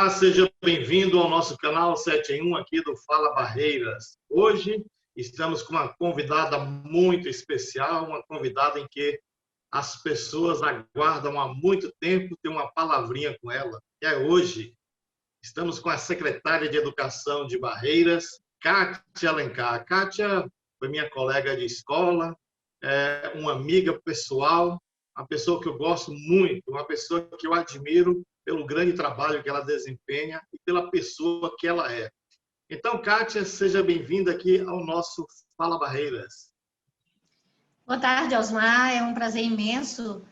Olá, seja bem-vindo ao nosso canal 7 em 1 aqui do Fala Barreiras. Hoje estamos com uma convidada muito especial, uma convidada em que as pessoas aguardam há muito tempo ter uma palavrinha com ela. E é hoje. Estamos com a secretária de Educação de Barreiras, Kátia Alencar. Kátia foi minha colega de escola, uma amiga pessoal, uma pessoa que eu gosto muito, uma pessoa que eu admiro pelo grande trabalho que ela desempenha e pela pessoa que ela é. Então, Kátia, seja bem-vinda aqui ao nosso Fala Barreiras. Boa tarde, Osmar. É um prazer imenso.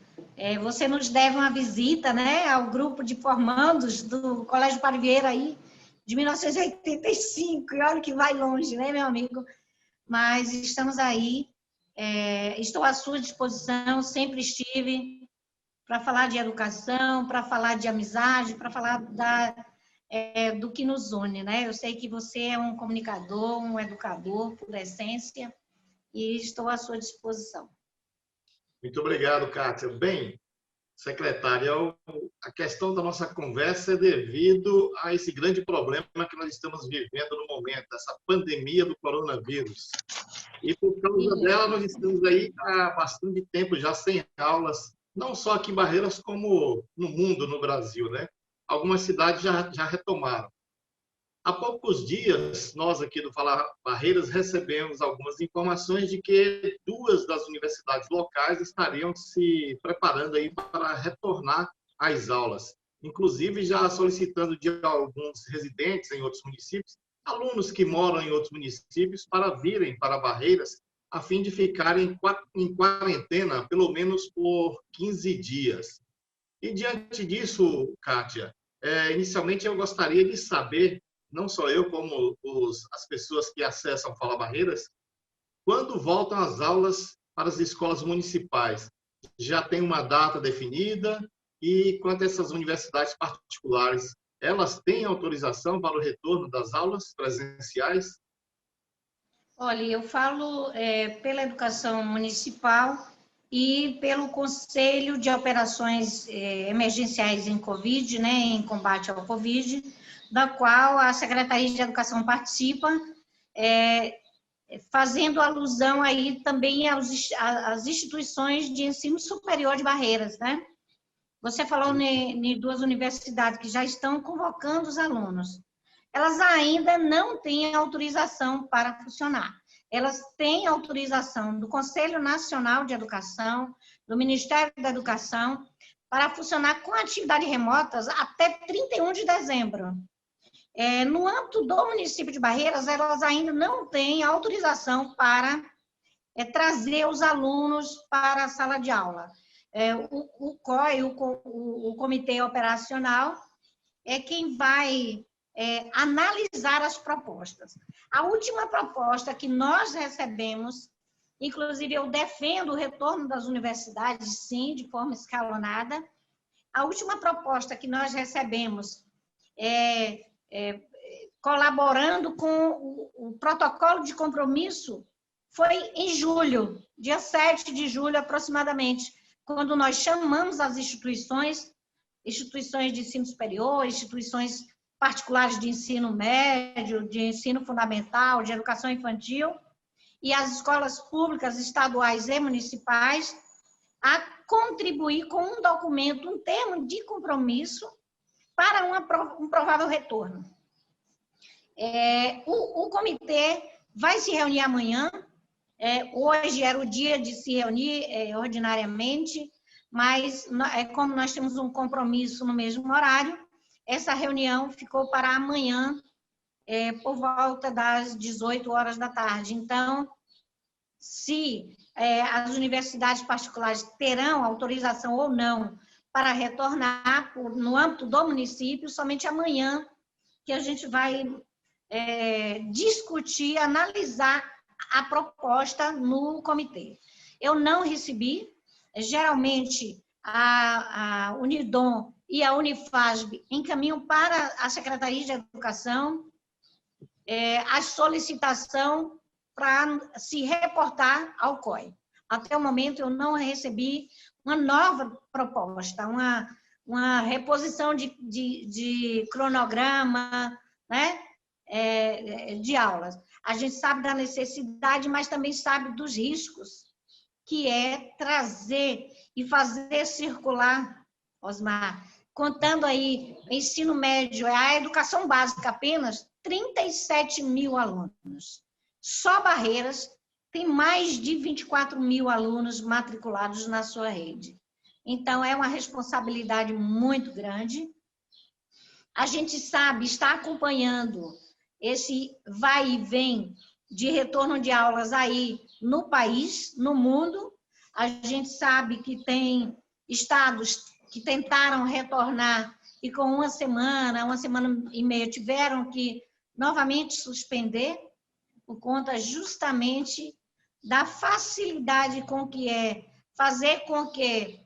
Você nos deve uma visita, né, ao grupo de formandos do Colégio Padre Vieira aí, de 1985. E olha que vai longe, né, meu amigo? Mas estamos aí. Estou à sua disposição, sempre estive, para falar de educação, para falar de amizade, para falar do que nos une, né? Eu sei que você é um comunicador, um educador por essência, e estou à sua disposição. Muito obrigado, Kátia. Bem, secretária, a questão da nossa conversa é devido a esse grande problema que nós estamos vivendo no momento, essa pandemia do coronavírus. E por causa dela, nós estamos aí há bastante tempo já sem aulas, não só aqui em Barreiras, como no mundo, no Brasil, né? Algumas cidades já retomaram. Há poucos dias, nós aqui do Fala Barreiras recebemos algumas informações de que 2 das universidades locais estariam se preparando aí para retornar às aulas, inclusive já solicitando de alguns residentes em outros municípios, alunos que moram em outros municípios, para virem para Barreiras, a fim de ficarem em quarentena, pelo menos por 15 dias. E diante disso, Kátia, inicialmente eu gostaria de saber, não só eu, como as pessoas que acessam Fala Barreiras, quando voltam as aulas para as escolas municipais? Já tem uma data definida? E quanto a essas universidades particulares, elas têm autorização para o retorno das aulas presenciais? Olha, eu falo pela educação municipal e pelo Conselho de Operações Emergenciais em Covid, né, em combate ao Covid, da qual a Secretaria de Educação participa, fazendo alusão aí também às instituições de ensino superior de Barreiras, né? Você falou em 2 universidades que já estão convocando os alunos. Elas ainda não têm autorização para funcionar. Elas têm autorização do Conselho Nacional de Educação, do Ministério da Educação, para funcionar com atividades remotas até 31 de dezembro. No âmbito do município de Barreiras, elas ainda não têm autorização para trazer os alunos para a sala de aula. O COI, o Comitê Operacional, é quem vai analisar as propostas. A última proposta que nós recebemos, inclusive eu defendo o retorno das universidades, sim, de forma escalonada. A última proposta que nós recebemos, colaborando com o protocolo de compromisso, foi em julho, dia 7 de julho aproximadamente, quando nós chamamos as instituições de ensino superior, instituições particulares de ensino médio, de ensino fundamental, de educação infantil, e as escolas públicas, estaduais e municipais, a contribuir com um documento, um termo de compromisso para um provável retorno. O comitê vai se reunir amanhã. Hoje era o dia de se reunir ordinariamente, mas como nós temos um compromisso no mesmo horário, essa reunião ficou para amanhã, por volta das 18 horas da tarde. Então, se as universidades particulares terão autorização ou não para retornar no âmbito do município, somente amanhã que a gente vai discutir, analisar a proposta no comitê. Eu não recebi, geralmente a Unidom e a Unifasb encaminham para a Secretaria de Educação a solicitação para se reportar ao COI. Até o momento, eu não recebi uma nova proposta, uma reposição de cronograma, né? De aulas. A gente sabe da necessidade, mas também sabe dos riscos, que é trazer e fazer circular, Osmar, contando aí, ensino médio, a educação básica apenas, 37 mil alunos. Só Barreiras tem mais de 24 mil alunos matriculados na sua rede. Então, é uma responsabilidade muito grande. A gente sabe, está acompanhando esse vai e vem de retorno de aulas aí no país, no mundo. A gente sabe que tem estados que tentaram retornar e com uma semana e meia, tiveram que novamente suspender, por conta justamente da facilidade com que é fazer com que,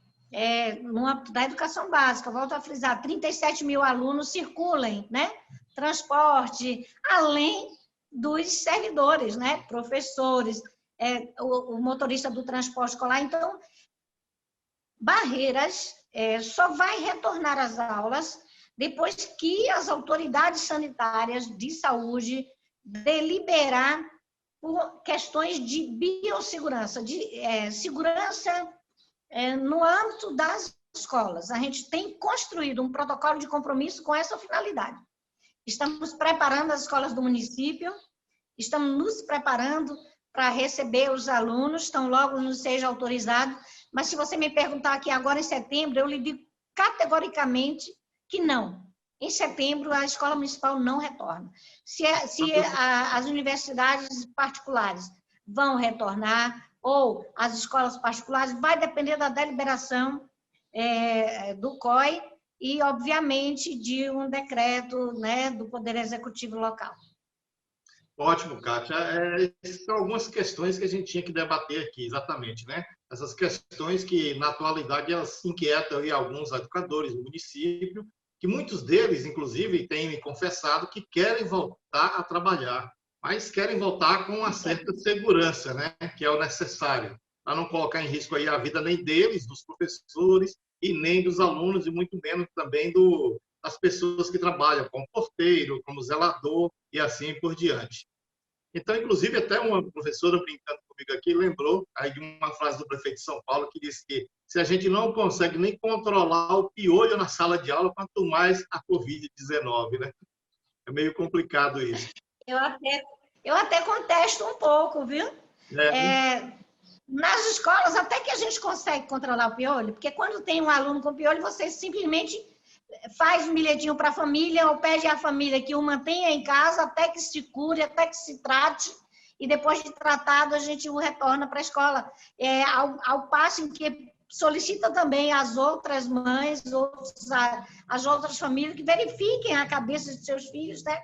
no âmbito da educação básica, volto a frisar, 37 mil alunos circulem, né? Transporte, além dos servidores, né? Professores, o motorista do transporte escolar. Então, Barreiras só vai retornar às aulas depois que as autoridades sanitárias de saúde deliberar por questões de biossegurança, de segurança no âmbito das escolas. A gente tem construído um protocolo de compromisso com essa finalidade. Estamos preparando as escolas do município, estamos nos preparando para receber os alunos, tão logo nos seja autorizado, mas se você me perguntar aqui agora em setembro, eu lhe digo categoricamente que não. Em setembro, a escola municipal não retorna. Se as universidades particulares vão retornar, ou as escolas particulares, vai depender da deliberação do COI e, obviamente, de um decreto, né, do Poder Executivo local. Ótimo, Kátia. São algumas questões que a gente tinha que debater aqui, exatamente, né? Essas questões que, na atualidade, elas inquietam aí alguns educadores do município, que muitos deles, inclusive, têm me confessado que querem voltar a trabalhar, mas querem voltar com uma certa segurança, né? Que é o necessário, para não colocar em risco aí a vida nem deles, dos professores, e nem dos alunos, e muito menos também das pessoas que trabalham como porteiro, como zelador, e assim por diante. Então, inclusive, até uma professora brincando comigo aqui lembrou aí de uma frase do prefeito de São Paulo que disse que se a gente não consegue nem controlar o piolho na sala de aula, quanto mais a Covid-19, né? É meio complicado isso. Eu até contesto um pouco, viu? Nas escolas, até que a gente consegue controlar o piolho, porque quando tem um aluno com piolho, você simplesmente faz um bilhetinho para a família ou pede à família que o mantenha em casa até que se cure, até que se trate, e depois de tratado a gente o retorna para a escola. Ao passo em que solicita também às outras mães, às outras famílias que verifiquem a cabeça de seus filhos, né?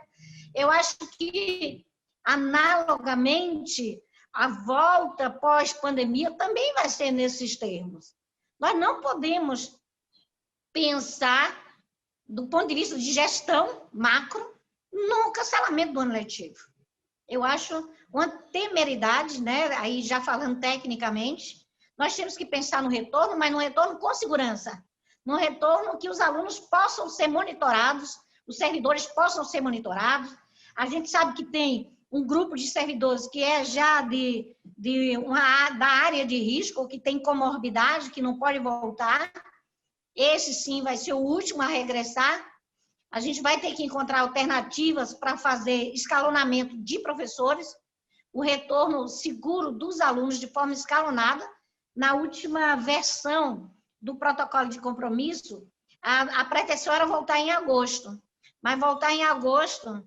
Eu acho que, analogamente, a volta pós-pandemia também vai ser nesses termos. Nós não podemos pensar, do ponto de vista de gestão macro, no cancelamento do ano letivo. Eu acho uma temeridade, né? Aí já falando tecnicamente, nós temos que pensar no retorno, mas no retorno com segurança. No retorno que os alunos possam ser monitorados, os servidores possam ser monitorados. A gente sabe que tem um grupo de servidores que é já da área de risco, ou que tem comorbidade, que não pode voltar. Esse, sim, vai ser o último a regressar. A gente vai ter que encontrar alternativas para fazer escalonamento de professores, o retorno seguro dos alunos de forma escalonada. Na última versão do protocolo de compromisso, a pretensão era voltar em agosto. Mas voltar em agosto,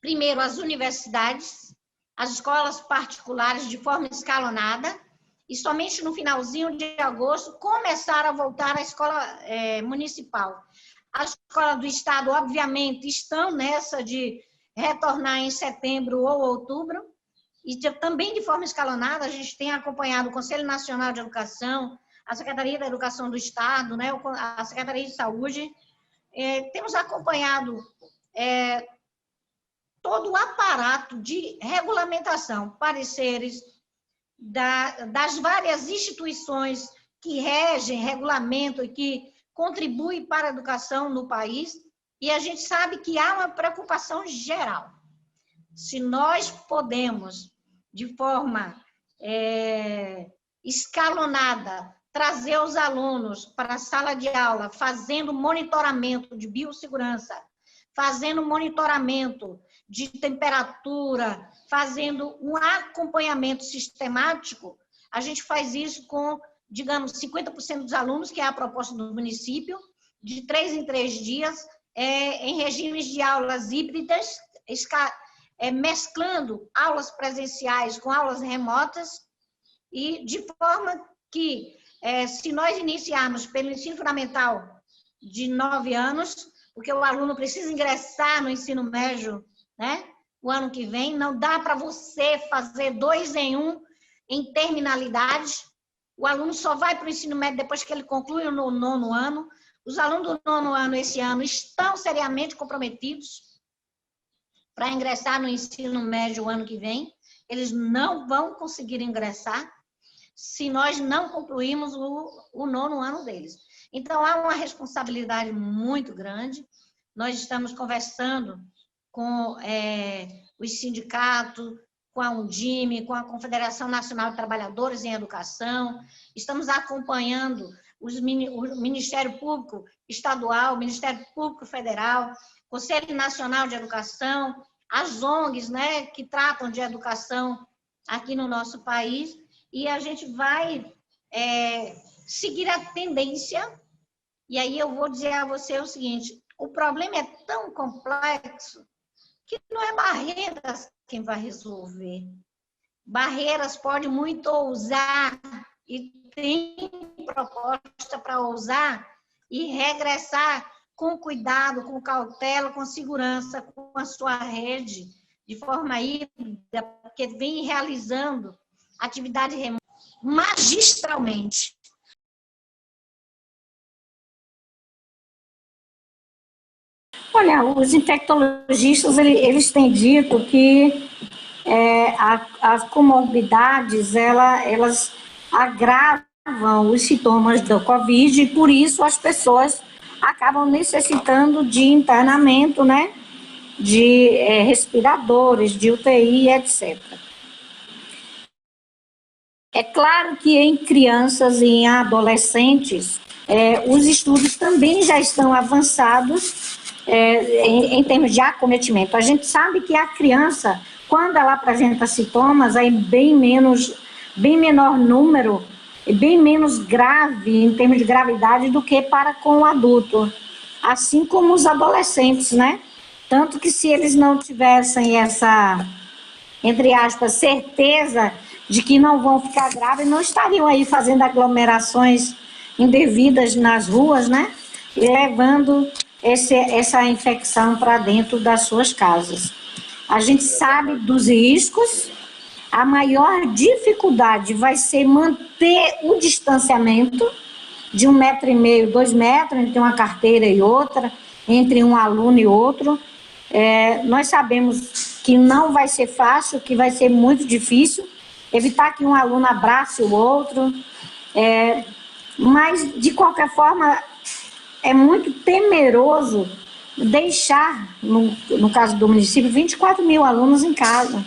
primeiro as universidades, as escolas particulares de forma escalonada, e somente no finalzinho de agosto começaram a voltar à escola municipal. As escolas do Estado, obviamente, estão nessa de retornar em setembro ou outubro, e também de forma escalonada. A gente tem acompanhado o Conselho Nacional de Educação, a Secretaria da Educação do Estado, né, a Secretaria de Saúde. Temos acompanhado todo o aparato de regulamentação, pareceres, das várias instituições que regem, regulamento e que contribui para a educação no país, e a gente sabe que há uma preocupação geral. Se nós podemos, de forma escalonada, trazer os alunos para a sala de aula, fazendo monitoramento de biossegurança, fazendo monitoramento de temperatura, fazendo um acompanhamento sistemático, a gente faz isso com, digamos, 50% dos alunos, que é a proposta do município, de 3 em 3 dias, em regimes de aulas híbridas, mesclando aulas presenciais com aulas remotas, e de forma que, se nós iniciarmos pelo ensino fundamental de 9 anos, porque o aluno precisa ingressar no ensino médio, né, o ano que vem, não dá para você fazer 2 em 1 em terminalidade, o aluno só vai para o ensino médio depois que ele conclui o 9º ano. Os alunos do 9º ano, esse ano, estão seriamente comprometidos para ingressar no ensino médio o ano que vem. Eles não vão conseguir ingressar se nós não concluirmos o 9º ano deles. Então, há uma responsabilidade muito grande. Nós estamos conversando com os sindicatos, com a Undime, com a Confederação Nacional de Trabalhadores em Educação, estamos acompanhando o Ministério Público Estadual, o Ministério Público Federal, Conselho Nacional de Educação, as ONGs, né, que tratam de educação aqui no nosso país, e a gente vai seguir a tendência. E aí eu vou dizer a você o seguinte: o problema é tão complexo que não é Barreiras quem vai resolver. Barreiras pode muito ousar, e tem proposta para ousar e regressar com cuidado, com cautela, com segurança, com a sua rede, de forma híbrida, porque vem realizando atividade remota magistralmente. Olha, os infectologistas, eles têm dito que as comorbidades, elas agravam os sintomas do Covid, e por isso as pessoas acabam necessitando de internamento, né, de respiradores, de UTI, etc. É claro que em crianças e em adolescentes, os estudos também já estão avançados em termos de acometimento. A gente sabe que a criança, quando ela apresenta sintomas, é bem menor número, bem menos grave em termos de gravidade do que para com o adulto, assim como os adolescentes, né? Tanto que se eles não tivessem essa, entre aspas, certeza de que não vão ficar graves, não estariam aí fazendo aglomerações indevidas nas ruas, né? E levando essa infecção para dentro das suas casas. A gente sabe dos riscos. A maior dificuldade vai ser manter o distanciamento de 1,5 metro, 2 metros, entre uma carteira e outra, entre um aluno e outro. Nós sabemos que não vai ser fácil, que vai ser muito difícil, evitar que um aluno abrace o outro, mas, de qualquer forma, é muito temeroso deixar, no caso do município, 24 mil alunos em casa.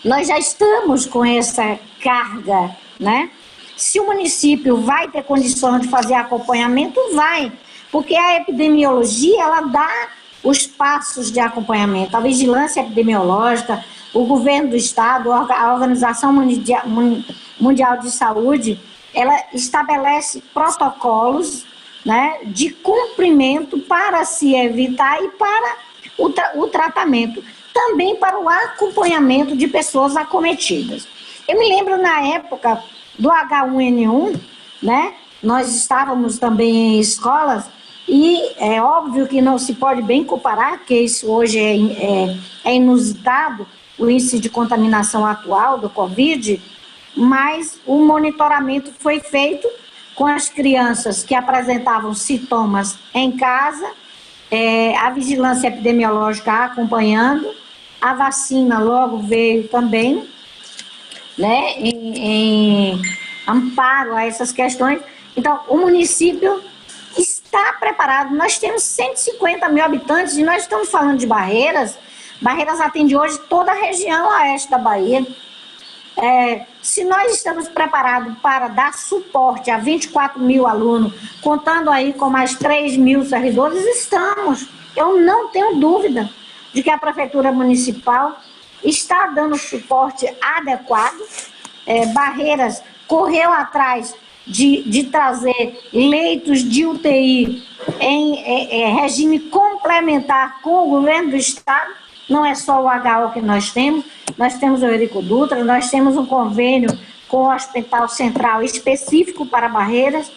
Nós já estamos com essa carga, né? Se o município vai ter condições de fazer acompanhamento, vai, porque a epidemiologia, ela dá os passos de acompanhamento, a vigilância epidemiológica, o governo do estado, a Organização Mundial de Saúde, ela estabelece protocolos, né, de cumprimento para se evitar e para o tratamento, também para o acompanhamento de pessoas acometidas. Eu me lembro na época do H1N1, né, nós estávamos também em escolas, e é óbvio que não se pode bem comparar, porque isso hoje é inusitado, o índice de contaminação atual do Covid, mas o monitoramento foi feito com as crianças que apresentavam sintomas em casa, a vigilância epidemiológica acompanhando, a vacina logo veio também, né, em amparo a essas questões. Então, o município está preparado. Nós temos 150 mil habitantes e nós estamos falando de Barreiras. Barreiras atende hoje toda a região oeste da Bahia. Se nós estamos preparados para dar suporte a 24 mil alunos, contando aí com mais 3 mil servidores, estamos. Eu não tenho dúvida de que a Prefeitura Municipal está dando suporte adequado. Barreiras correu atrás de trazer leitos de UTI em regime complementar com o governo do Estado. Não é só o HO que nós temos o Eurico Dutra, nós temos um convênio com o Hospital Central específico para Barreiras,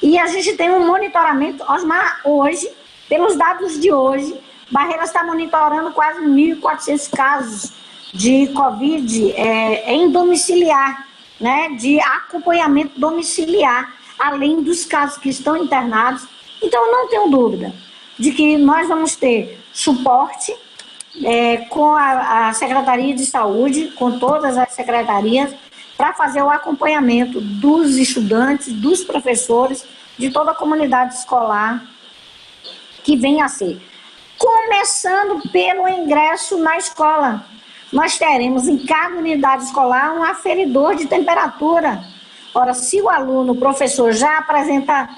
e a gente tem um monitoramento. Osmar, hoje, pelos dados de hoje, Barreiras está monitorando quase 1.400 casos de Covid em domiciliar, né, de acompanhamento domiciliar, além dos casos que estão internados. Então, eu não tenho dúvida de que nós vamos ter suporte com a Secretaria de Saúde, com todas as secretarias, para fazer o acompanhamento dos estudantes, dos professores, de toda a comunidade escolar que venha a ser. Começando pelo ingresso na escola. Nós teremos em cada unidade escolar um aferidor de temperatura. Ora, se o aluno, o professor, já apresenta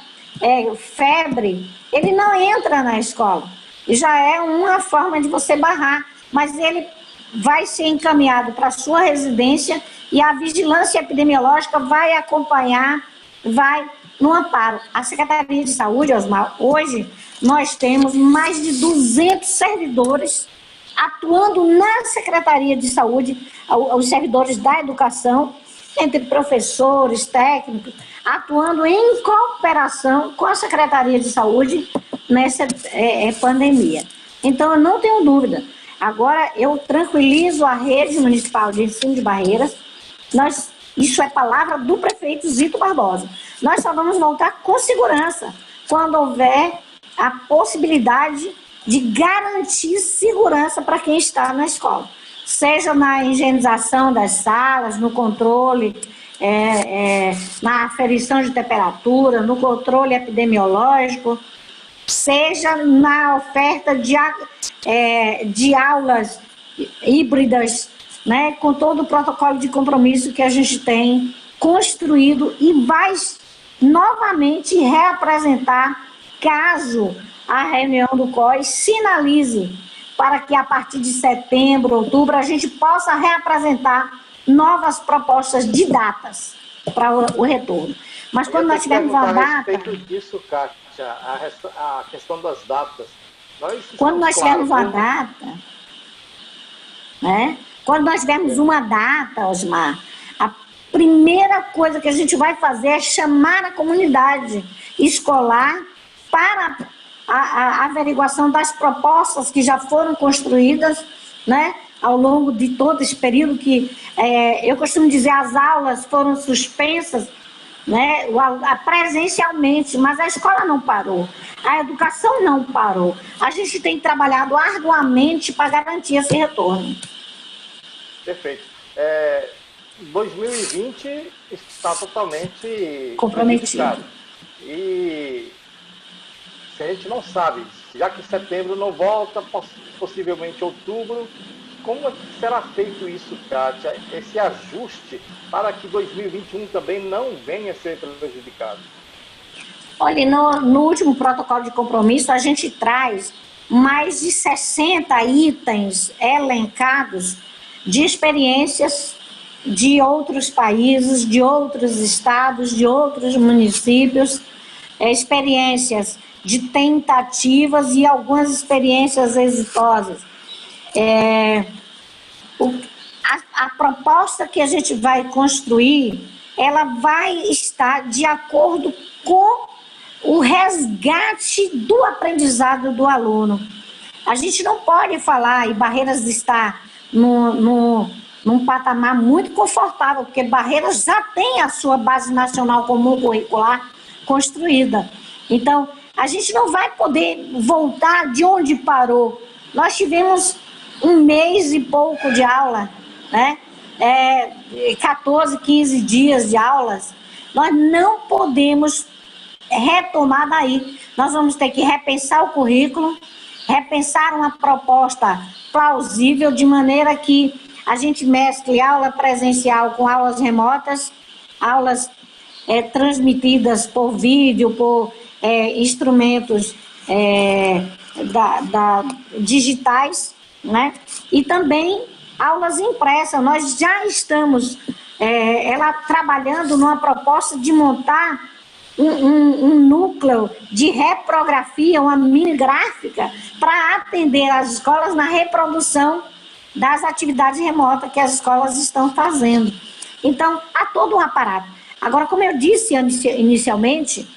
febre, ele não entra na escola. Já é uma forma de você barrar, mas ele vai ser encaminhado para a sua residência e a vigilância epidemiológica vai acompanhar, vai no amparo. A Secretaria de Saúde, Osmar, hoje nós temos mais de 200 servidores atuando na Secretaria de Saúde, os servidores da educação, entre professores, técnicos, atuando em cooperação com a Secretaria de Saúde nessa pandemia. Então, eu não tenho dúvida. Agora, eu tranquilizo a rede municipal de ensino de Barreiras. Isso é palavra do prefeito Zito Barbosa. Nós só vamos voltar com segurança quando houver a possibilidade de garantir segurança para quem está na escola. Seja na higienização das salas, no controle, na aferição de temperatura, no controle epidemiológico, seja na oferta de aulas híbridas, né, com todo o protocolo de compromisso que a gente tem construído e vai novamente reapresentar caso a reunião do COI sinalize para que a partir de setembro, outubro, a gente possa reapresentar novas propostas de datas para o retorno. Mas quando nós tivermos a data... A respeito disso, Kátia, a questão das datas. Quando nós tivermos uma data, né? Quando nós tivermos uma data, Osmar, a primeira coisa que a gente vai fazer é chamar a comunidade escolar para a averiguação das propostas que já foram construídas, né, ao longo de todo esse período que, eu costumo dizer, as aulas foram suspensas, né, presencialmente, mas a escola não parou, a educação não parou. A gente tem trabalhado arduamente para garantir esse retorno. Perfeito. 2020 está totalmente comprometido. E se a gente não sabe, já que setembro não volta, possivelmente outubro, como é que será feito isso, Kátia, esse ajuste para que 2021 também não venha a ser prejudicado? Olha, no último protocolo de compromisso, a gente traz mais de 60 itens elencados de experiências de outros países, de outros estados, de outros municípios, experiências de tentativas e algumas experiências exitosas. A proposta que a gente vai construir, ela vai estar de acordo com o resgate do aprendizado do aluno. A gente não pode falar, e Barreiras está num patamar muito confortável, porque Barreiras já tem a sua base nacional comum curricular construída. Então, a gente não vai poder voltar de onde parou. Nós tivemos 1 mês e pouco de aula, né? 14, 15 dias de aulas. Nós não podemos retomar daí. Nós vamos ter que repensar o currículo, repensar uma proposta plausível, de maneira que a gente mescle aula presencial com aulas remotas, aulas transmitidas por vídeo, por instrumentos digitais, né? E também aulas impressas. Nós já estamos ela trabalhando numa proposta de montar um núcleo de reprografia, uma mini gráfica, para atender as escolas na reprodução das atividades remotas que as escolas estão fazendo. Então, há todo um aparato. Agora, como eu disse inicialmente,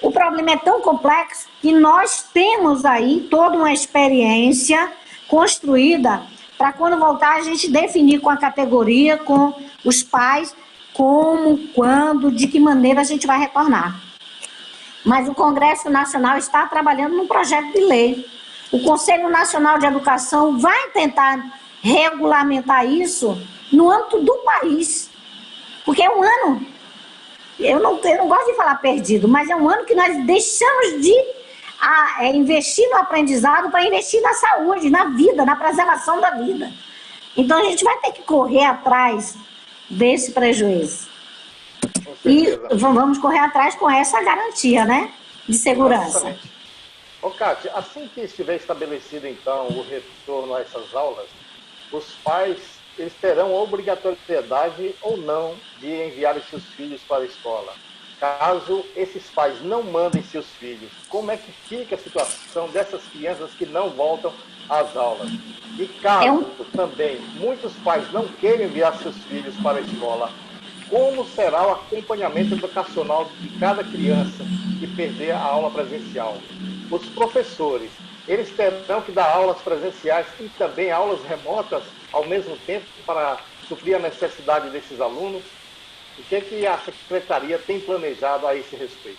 o problema é tão complexo que nós temos aí toda uma experiência construída para, quando voltar, a gente definir com a categoria, com os pais, como, quando, de que maneira a gente vai retornar. Mas o Congresso Nacional está trabalhando num projeto de lei. O Conselho Nacional de Educação vai tentar regulamentar isso no âmbito do país. Porque é um ano, eu não gosto de falar perdido, mas é um ano que nós deixamos de investir no aprendizado para investir na saúde, na vida, na preservação da vida. Então a gente vai ter que correr atrás desse prejuízo. E vamos correr atrás com essa garantia, né, de segurança. Exatamente. Ô, Kátia, assim que estiver estabelecido, então, o retorno a essas aulas, os pais, eles terão obrigatoriedade ou não de enviar os seus filhos para a escola. Caso esses pais não mandem seus filhos, como é que fica a situação dessas crianças que não voltam às aulas? E caso também muitos pais não queiram enviar seus filhos para a escola, como será o acompanhamento educacional de cada criança que perder a aula presencial? Os professores, eles terão que dar aulas presenciais e também aulas remotas ao mesmo tempo para suprir a necessidade desses alunos? O que a Secretaria tem planejado a esse respeito?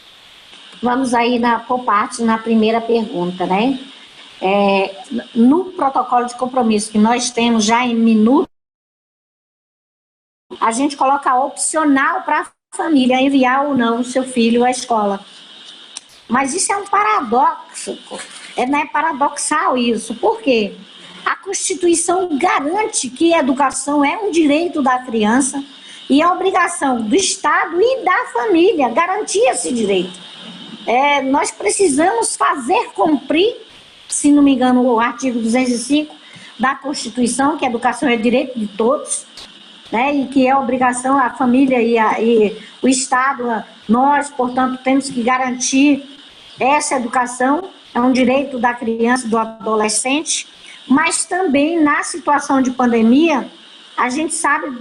Vamos aí por parte na primeira pergunta, né? No protocolo de compromisso que nós temos já em minutos, a gente coloca opcional para a família enviar ou não o seu filho à escola. Mas isso é um paradoxo, não é paradoxal isso. Por quê? A Constituição garante que a educação é um direito da criança e é obrigação do Estado e da família garantir esse direito. Nós precisamos fazer cumprir, se não me engano, o artigo 205 da Constituição, que a educação é direito de todos, né, e que é obrigação a família e o Estado, nós, portanto, temos que garantir essa educação, é um direito da criança e do adolescente, mas também na situação de pandemia, a gente sabe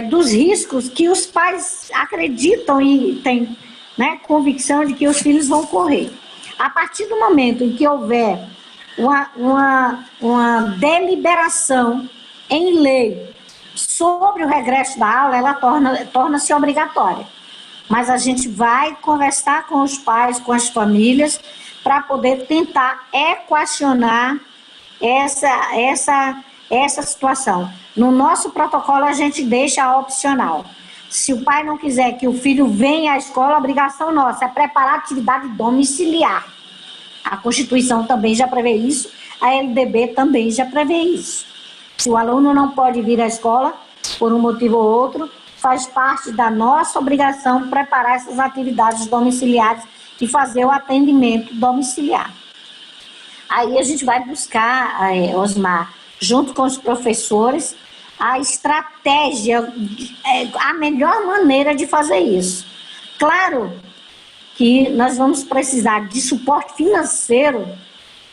dos riscos que os pais acreditam e têm, né, convicção de que os filhos vão correr. A partir do momento em que houver uma deliberação em lei sobre o regresso da aula, ela torna-se obrigatória. Mas a gente vai conversar com os pais, com as famílias, para poder tentar equacionar essa situação. No nosso protocolo, a gente deixa opcional. Se o pai não quiser que o filho venha à escola, a obrigação nossa é preparar atividade domiciliar. A Constituição também já prevê isso, a LDB também já prevê isso. Se o aluno não pode vir à escola, por um motivo ou outro, faz parte da nossa obrigação preparar essas atividades domiciliares e fazer o atendimento domiciliar. Aí a gente vai buscar, Osmar, junto com os professores, a estratégia, a melhor maneira de fazer isso. Claro que nós vamos precisar de suporte financeiro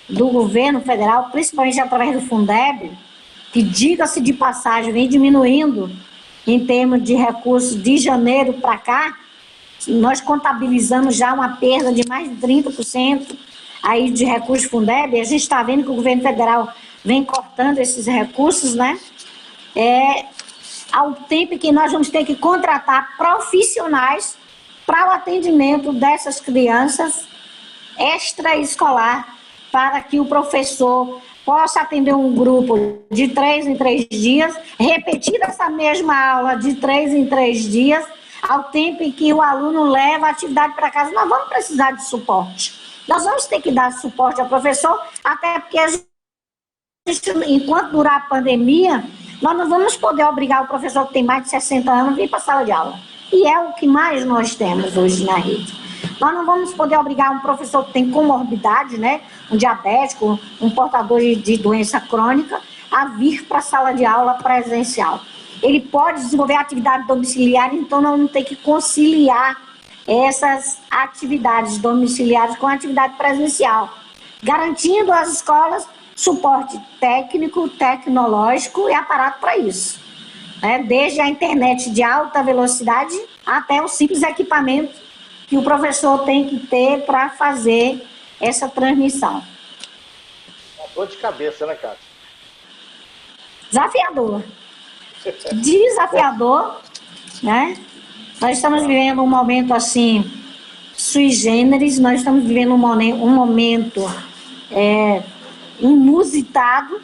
do governo federal, principalmente através do Fundeb, que, diga-se de passagem, vem diminuindo em termos de recursos de janeiro para cá. Nós contabilizamos já uma perda de mais de 30% aí de recursos Fundeb, e a gente está vendo que o governo federal vem cortando esses recursos, né? Ao tempo que nós vamos ter que contratar profissionais para o atendimento dessas crianças extraescolar, para que o professor possa atender um grupo de 3 em 3 dias, repetir essa mesma aula de 3 em 3 dias, ao tempo em que o aluno leva a atividade para casa, nós vamos precisar de suporte. Nós vamos ter que dar suporte ao professor, até porque a gente, enquanto durar a pandemia, nós não vamos poder obrigar o professor que tem mais de 60 anos a vir para a sala de aula. E é o que mais nós temos hoje na rede. Nós não vamos poder obrigar um professor que tem comorbidade, né, um diabético, um portador de doença crônica, a vir para a sala de aula presencial. Ele pode desenvolver atividade domiciliar, então nós vamos ter que conciliar essas atividades domiciliares com a atividade presencial, garantindo às escolas suporte técnico, tecnológico e aparato para isso. Desde a internet de alta velocidade até o simples equipamento que o professor tem que ter para fazer essa transmissão. Uma dor de cabeça, né, Kátia? Desafiador. Desafiador, né? Nós estamos vivendo um momento assim, sui generis, nós estamos vivendo um momento inusitado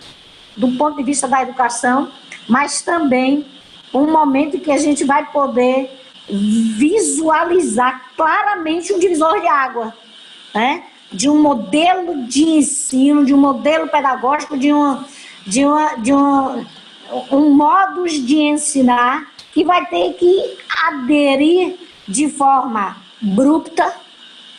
do ponto de vista da educação, mas também um momento em que a gente vai poder visualizar claramente um divisor de água, né? De um modelo de ensino, de um modelo pedagógico, de um modo de ensinar que vai ter que aderir de forma abrupta,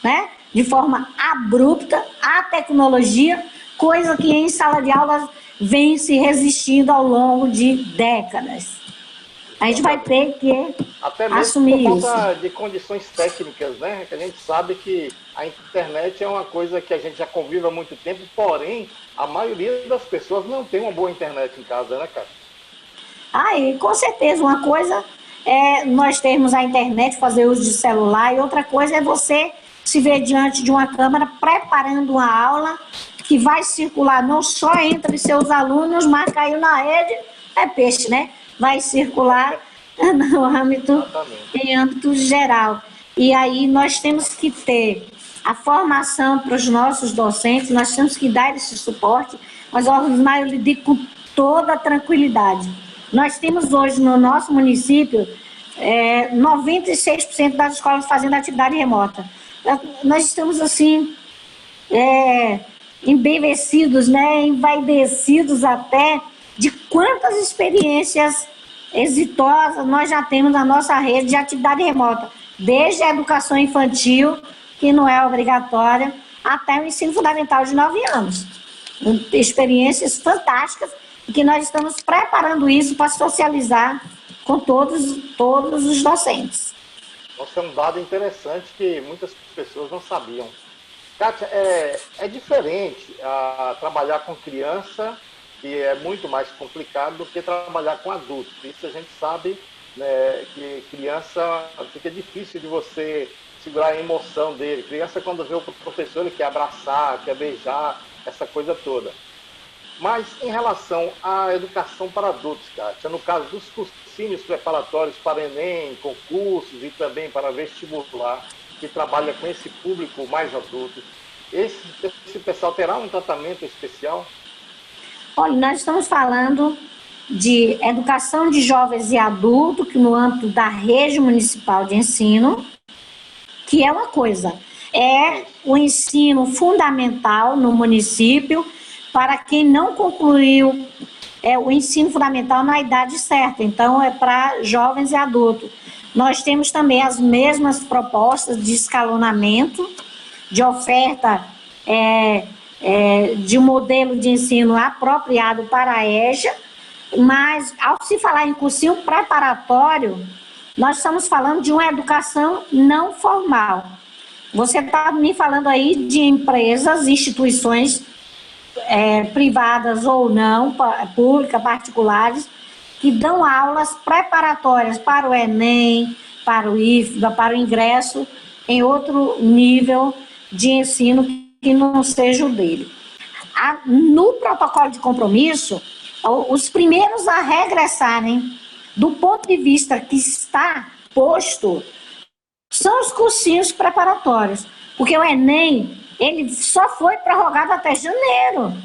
né? De forma abrupta à tecnologia, coisa que em sala de aula vem se resistindo ao longo de décadas. A gente vai ter que até mesmo assumir por isso. conta de condições técnicas, né? Que a gente sabe que a internet é uma coisa que a gente já convive há muito tempo, porém, a maioria das pessoas não tem uma boa internet em casa, né, Kátia? E com certeza, uma coisa é nós termos a internet, fazer uso de celular, e outra coisa é você se ver diante de uma câmera preparando uma aula que vai circular não só entre seus alunos, mas caiu na rede, é peixe, né? Vai circular em âmbito geral. E aí nós temos que ter a formação para os nossos docentes, nós temos que dar esse suporte, mas eu lhe digo com toda a tranquilidade. Nós temos hoje no nosso município 96% das escolas fazendo atividade remota. Nós estamos assim, embevecidos, né, envaidecidos até de quantas experiências exitosas nós já temos na nossa rede de atividade remota, desde a educação infantil, que não é obrigatória, até o ensino fundamental de 9 anos. Experiências fantásticas, e que nós estamos preparando isso para socializar com todos os docentes. Nossa, é um dado interessante que muitas pessoas não sabiam. Kátia, é diferente trabalhar com criança, que é muito mais complicado do que trabalhar com adulto. Isso a gente sabe, né, que criança fica difícil de você segurar a emoção dele. Criança, quando vê o professor, ele quer abraçar, quer beijar, essa coisa toda. Mas em relação à educação para adultos, Kátia, no caso dos cursinhos preparatórios para Enem, concursos e também para vestibular, que trabalha com esse público mais adulto, esse pessoal terá um tratamento especial? Olha, nós estamos falando de educação de jovens e adultos, que no âmbito da rede municipal de ensino, que é uma coisa, é o ensino fundamental no município para quem não concluiu o ensino fundamental na idade certa, então é para jovens e adultos. Nós temos também as mesmas propostas de escalonamento, de oferta de um modelo de ensino apropriado para a EJA, mas ao se falar em cursinho preparatório, nós estamos falando de uma educação não formal. Você está me falando aí de empresas, instituições privadas ou não, públicas, particulares, que dão aulas preparatórias para o Enem, para o IFBA, para o ingresso em outro nível de ensino que não seja o dele. No protocolo de compromisso, os primeiros a regressarem, do ponto de vista que está posto, são os cursinhos preparatórios, porque o Enem, ele só foi prorrogado até janeiro.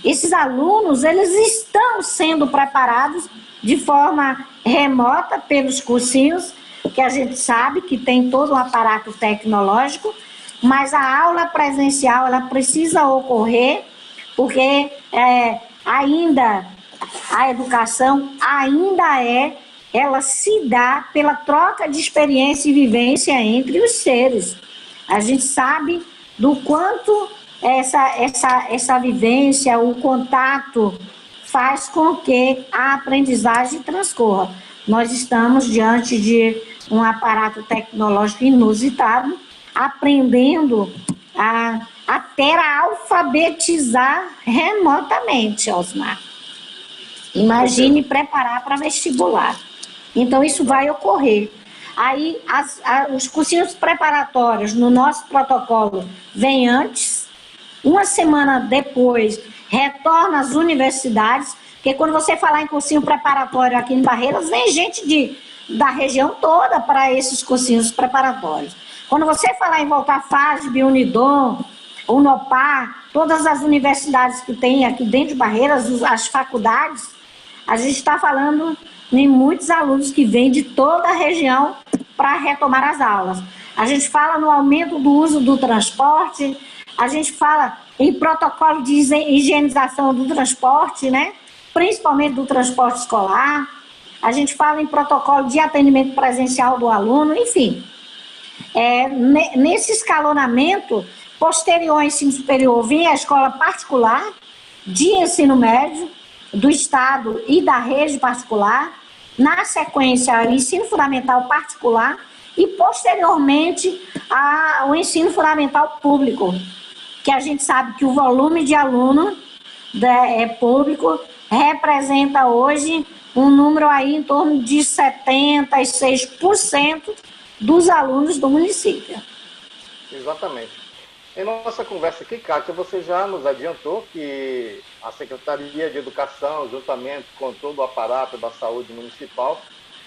Esses alunos, eles estão sendo preparados de forma remota pelos cursinhos que a gente sabe que tem todo um aparato tecnológico, mas a aula presencial ela precisa ocorrer, porque ainda a educação ela se dá pela troca de experiência e vivência entre os seres. A gente sabe do quanto essa vivência, o contato faz com que a aprendizagem transcorra. Nós estamos diante de um aparato tecnológico inusitado, aprendendo até a alfabetizar remotamente, Osmar. Imagine preparar para vestibular. Então, isso vai ocorrer. Aí, os cursinhos preparatórios no nosso protocolo vêm antes, uma semana depois retorna às universidades, porque quando você falar em cursinho preparatório aqui em Barreiras, vem gente da região toda para esses cursinhos preparatórios. Quando você falar em voltar FASB, Unidom, Unopar, todas as universidades que tem aqui dentro de Barreiras, as faculdades, a gente está falando em muitos alunos que vêm de toda a região para retomar as aulas. A gente fala no aumento do uso do transporte, a gente fala em protocolo de higienização do transporte, né? Principalmente do transporte escolar. A gente fala em protocolo de atendimento presencial do aluno, enfim. Nesse escalonamento, posterior ao ensino superior, vem a escola particular de ensino médio, do Estado e da rede particular, na sequência, o ensino fundamental particular e, posteriormente, o ensino fundamental público, que a gente sabe que o volume de aluno público representa hoje um número aí em torno de 76% dos alunos do município. Exatamente. Em nossa conversa aqui, Kátia, você já nos adiantou que a Secretaria de Educação, juntamente com todo o aparato da saúde municipal,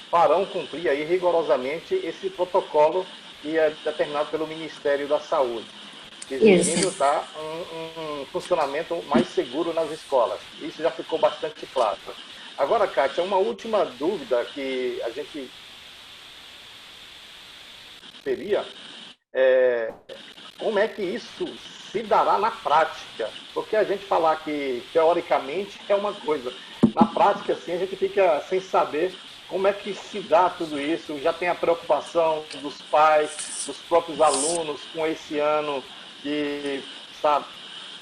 farão cumprir aí rigorosamente esse protocolo que é determinado pelo Ministério da Saúde, exigindo um funcionamento mais seguro nas escolas. Isso já ficou bastante claro. Agora, Kátia, uma última dúvida que a gente teria como é que isso se dará na prática? Porque a gente falar que teoricamente é uma coisa, na prática assim, a gente fica sem saber como é que se dá tudo isso. Já tem a preocupação dos pais, dos próprios alunos com esse ano que está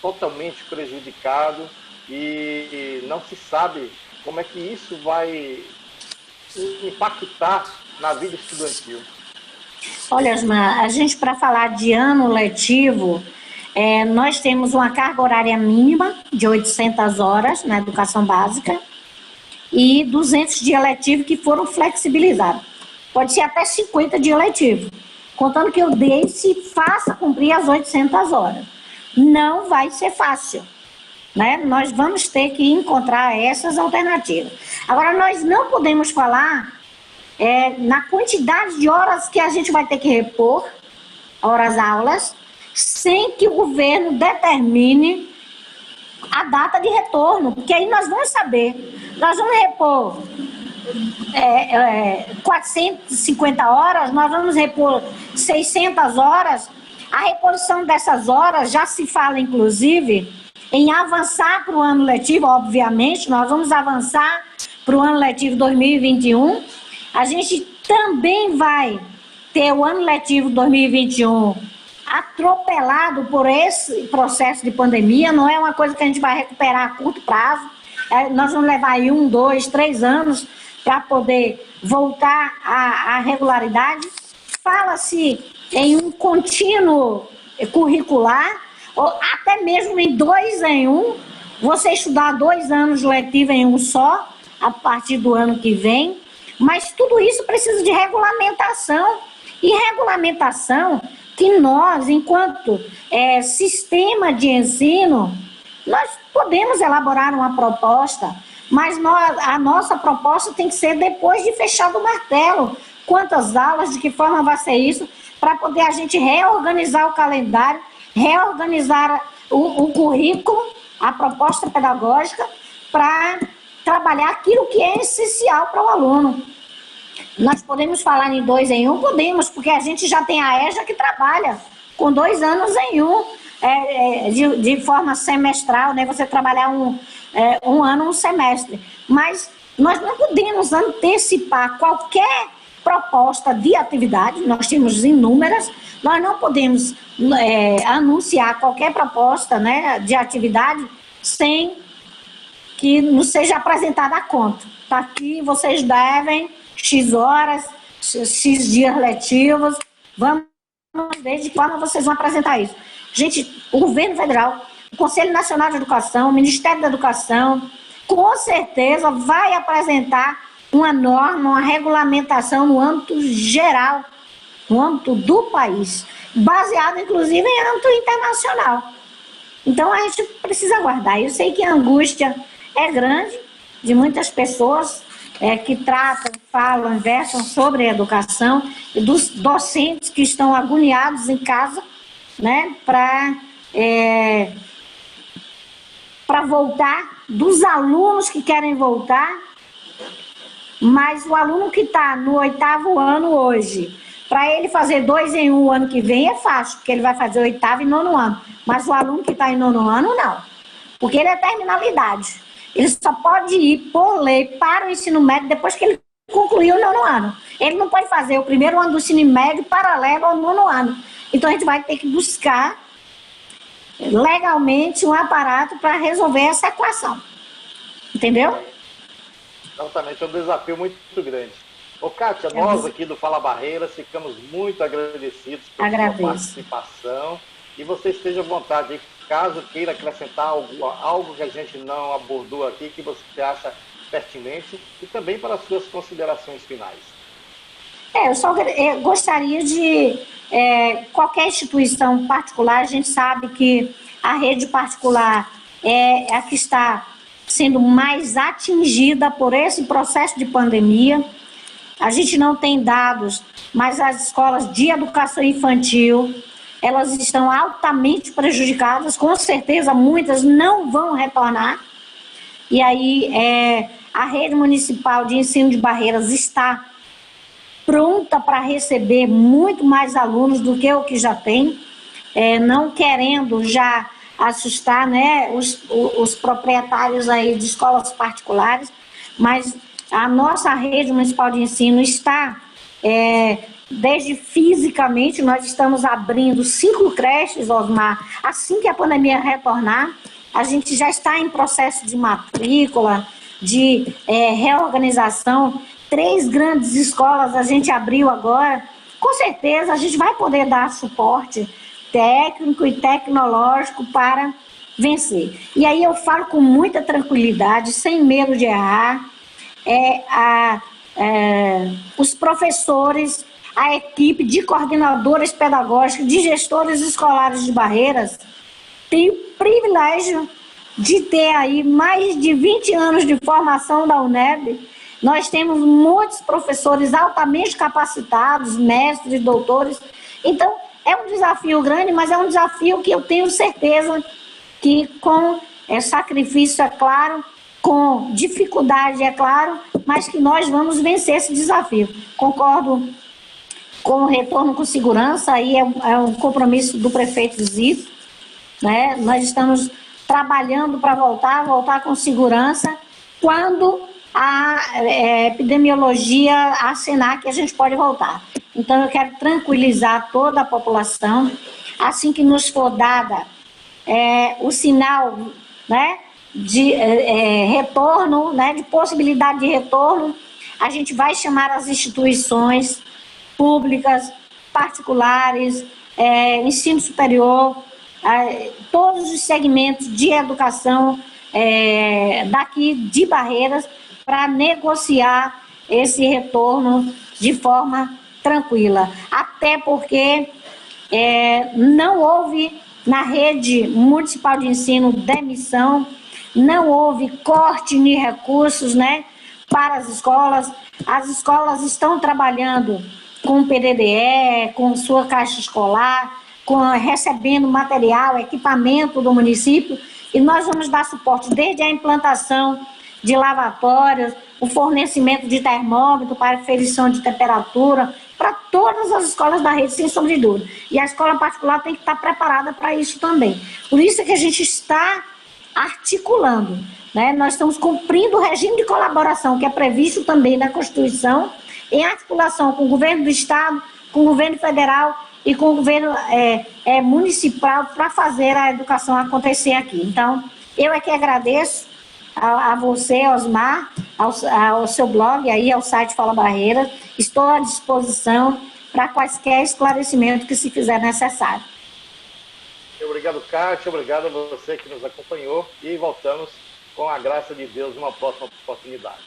totalmente prejudicado e não se sabe como é que isso vai impactar na vida estudantil. Olha, Osmar, a gente, para falar de ano letivo, nós temos uma carga horária mínima de 800 horas na educação básica e 200 dias letivos que foram flexibilizados. Pode ser até 50 dias letivos, contando que o DEICE faça cumprir as 800 horas. Não vai ser fácil, né? Nós vamos ter que encontrar essas alternativas. Agora, nós não podemos falar na quantidade de horas que a gente vai ter que repor, horas-aulas, sem que o governo determine a data de retorno, porque aí nós vamos saber. Nós vamos repor 450 horas, nós vamos repor 600 horas. A reposição dessas horas já se fala, inclusive, em avançar para o ano letivo, obviamente, nós vamos avançar para o ano letivo 2021. A gente também vai ter o ano letivo 2021 atropelado por esse processo de pandemia, não é uma coisa que a gente vai recuperar a curto prazo. Nós vamos levar aí 1, 2, 3 anos para poder voltar à regularidade. Fala-se em um contínuo curricular, ou até mesmo em 2 em 1, você estudar 2 anos letivo em um só, a partir do ano que vem. Mas tudo isso precisa de regulamentação. E regulamentação que nós, enquanto sistema de ensino, nós podemos elaborar uma proposta, mas a nossa proposta tem que ser depois de fechado o martelo. Quantas aulas, de que forma vai ser isso, para poder a gente reorganizar o calendário, reorganizar o currículo, a proposta pedagógica, para trabalhar aquilo que é essencial para o aluno. Nós podemos falar em 2 em 1? Podemos, porque a gente já tem a EJA que trabalha com 2 anos em 1, de forma semestral, né? Você trabalhar um ano, um semestre. Mas nós não podemos antecipar qualquer proposta de atividade, nós temos inúmeras, nós não podemos anunciar qualquer proposta, né, de atividade sem que nos seja apresentada a conta. Tá aqui, vocês devem X horas, X dias letivos, vamos ver de que forma vocês vão apresentar isso. Gente, o governo federal, o Conselho Nacional de Educação, o Ministério da Educação, com certeza vai apresentar uma norma, uma regulamentação no âmbito geral, no âmbito do país, baseado inclusive em âmbito internacional. Então a gente precisa aguardar. Eu sei que a angústia é grande de muitas pessoas que tratam, falam, versam sobre a educação, e dos docentes que estão agoniados em casa, né, para voltar, dos alunos que querem voltar, mas o aluno que está no 8º ano hoje, para ele fazer 2 em 1 ano que vem é fácil, porque ele vai fazer 8º e 9º ano, mas o aluno que está em 9º ano não, porque ele é terminalidade. Ele só pode ir, por lei, para o ensino médio depois que ele concluiu o 9º ano. Ele não pode fazer o 1º ano do ensino médio paralelo ao 9º ano. Então, a gente vai ter que buscar legalmente um aparato para resolver essa equação. Entendeu? Exatamente, é um desafio muito grande. Ô, Kátia, nós aqui do Fala Barreiras ficamos muito agradecidos pela sua participação. E você esteja à vontade, caso queira acrescentar algo que a gente não abordou aqui, que você acha pertinente, e também para as suas considerações finais. Eu só gostaria de... qualquer instituição particular, a gente sabe que a rede particular é a que está sendo mais atingida por esse processo de pandemia. A gente não tem dados, mas as escolas de educação infantil, elas estão altamente prejudicadas, com certeza muitas não vão retornar. E aí a rede municipal de ensino de Barreiras está pronta para receber muito mais alunos do que o que já tem, não querendo já assustar, né, os proprietários aí de escolas particulares, mas a nossa rede municipal de ensino está, desde fisicamente, nós estamos abrindo 5 creches, Osmar, assim que a pandemia retornar, a gente já está em processo de matrícula, de reorganização. 3 grandes escolas a gente abriu agora. Com certeza a gente vai poder dar suporte técnico e tecnológico para vencer. E aí eu falo com muita tranquilidade, sem medo de errar. Os professores, a equipe de coordenadoras pedagógicas, de gestores escolares de Barreiras, tem o privilégio de ter aí mais de 20 anos de formação da UNEB. Nós temos muitos professores altamente capacitados, mestres, doutores. Então, é um desafio grande, mas é um desafio que eu tenho certeza que com sacrifício, é claro, com dificuldade, é claro, mas que nós vamos vencer esse desafio. Concordo com o retorno com segurança, aí é um compromisso do prefeito Zito, né? Nós estamos trabalhando para voltar com segurança, quando a epidemiologia acenar que a gente pode voltar. Então, eu quero tranquilizar toda a população, assim que nos for dada o sinal, né, de retorno, né, de possibilidade de retorno, a gente vai chamar as instituições públicas, particulares, ensino superior, todos os segmentos de educação daqui de Barreiras, para negociar esse retorno de forma tranquila. Até porque não houve na rede municipal de ensino demissão, não houve corte de recursos, né, para as escolas. As escolas estão trabalhando com o PDDE, com sua caixa escolar, recebendo material, equipamento do município, e nós vamos dar suporte desde a implantação de lavatórios, o fornecimento de termômetro para aferição de temperatura, para todas as escolas da rede, sem sombra de dúvida. E a escola particular tem que estar preparada para isso também. Por isso é que a gente está articulando, né? Nós estamos cumprindo o regime de colaboração que é previsto também na Constituição, em articulação com o governo do Estado, com o governo federal e com o governo municipal para fazer a educação acontecer aqui. Então, eu é que agradeço a você, Osmar, ao seu blog, aí, ao site Fala Barreiras. Estou à disposição para quaisquer esclarecimentos que se fizer necessário. Obrigado, Kátia. Obrigado a você que nos acompanhou. E voltamos, com a graça de Deus, numa próxima oportunidade.